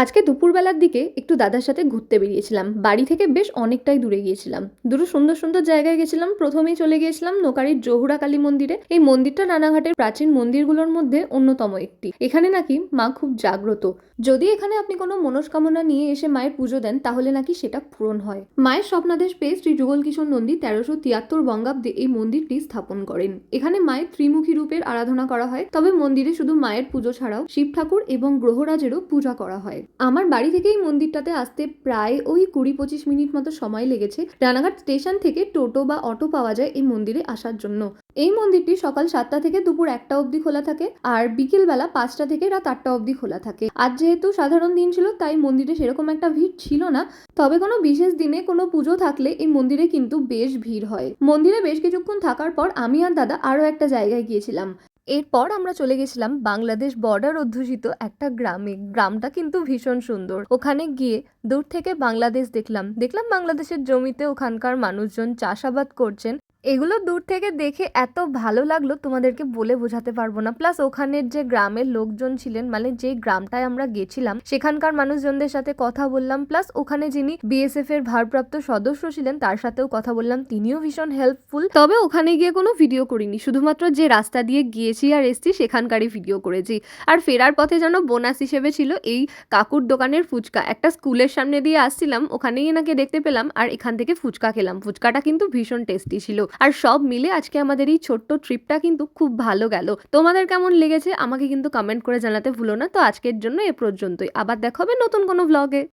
আজকে দুপুরবেলার দিকে একটু দাদার সাথে ঘুরতে বেরিয়েছিলাম। বাড়ি থেকে বেশ অনেকটাই দূরে গিয়েছিলাম। দুটো সুন্দর সুন্দর জায়গায় গেছিলাম। প্রথমেই চলে গিয়েছিলাম নোকারির জহুরা কালী মন্দিরে। এই মন্দিরটা রানাঘাটের প্রাচীন মন্দিরগুলোর মধ্যে অন্যতম একটি। এখানে নাকি মা খুব জাগ্রত। যদি এখানে আপনি কোনো মনস্কামনা নিয়ে এসে মায়ের পুজো দেন তাহলে নাকি সেটা পূরণ হয়। মায়ের স্বপ্নাদেশ পেয়ে শ্রী যুগল কিশোর নন্দী 1373 বঙ্গাব্দে এই মন্দিরটি স্থাপন করেন। এখানে মায়ের ত্রিমুখী রূপের আরাধনা করা হয়। তবে মন্দিরে শুধু মায়ের পুজো ছাড়াও শিব ঠাকুর এবং গ্রহরাজেরও পূজা করা হয়। আমার বাড়ি থেকে এই মন্দিরটাতে আসতে প্রায় ওই 20-25 মিনিট মতো সময় লেগেছে। রানাঘাট স্টেশন থেকে টোটো বা অটো পাওয়া যায় এই মন্দিরে আসার জন্য। এই মন্দিরটি সকাল 7টা থেকে দুপুর 1টা অবধি খোলা থাকে, আর বিকেলবেলা 5টা থেকে রাত 8টা অবধি খোলা থাকে। আজ যেহেতু সাধারণ দিন ছিল তাই মন্দিরে সেরকম একটা ভিড় ছিল না। তবে কোনো বিশেষ দিনে কোনো পুজো থাকলে এই মন্দিরে কিন্তু বেশ ভিড় হয়। মন্দিরে বেশ কিছুক্ষণ থাকার পর আমি আর দাদা আরও একটা জায়গায় গিয়েছিলাম। এরপর আমরা চলে গেছিলাম বাংলাদেশ বর্ডার অধ্যুষিত একটা গ্রামে। গ্রামটা কিন্তু ভীষণ সুন্দর। ওখানে গিয়ে দূর থেকে বাংলাদেশ দেখলাম। বাংলাদেশের জমিতে ওখানকার মানুষজন চাষাবাদ করছেন। এগুলো দূর থেকে দেখে এত ভালো লাগলো তোমাদেরকে বলে বোঝাতে পারবো না। প্লাস ওখানের যে গ্রামের লোকজন ছিলেন, মানে যে গ্রামটায় আমরা গেছিলাম সেখানকার মানুষজনদের সাথে কথা বললাম। প্লাস ওখানে যিনি বিএসএফ এর ভারপ্রাপ্ত সদস্য ছিলেন তার সাথেও কথা বললাম, তিনিও ভীষণ হেল্পফুল। তবে ওখানে গিয়ে কোনো ভিডিও করিনি, শুধুমাত্র যে রাস্তা দিয়ে গিয়েছি আর এসছি সেখানকারই ভিডিও করেছি। আর ফেরার পথে যেন বোনাস হিসেবে ছিল এই কাকুর দোকানের ফুচকা। একটা স্কুলের সামনে দিয়ে আসছিলাম, ওখানেই এনাকে দেখতে পেলাম আর এখান থেকে ফুচকা খেলাম। ফুচকাটা কিন্তু ভীষণ টেস্টি ছিল। আর সব মিলে আজকে আমাদের এই ছোট্ট ট্রিপটা কিন্তু খুব ভালো গেল। তোমাদের কেমন লেগেছে আমাকে কিন্তু কমেন্ট করে জানাতে ভুলো না। তো আজকের জন্য এ পর্যন্তই, আবার দেখা হবে নতুন কোনো ভ্লগে।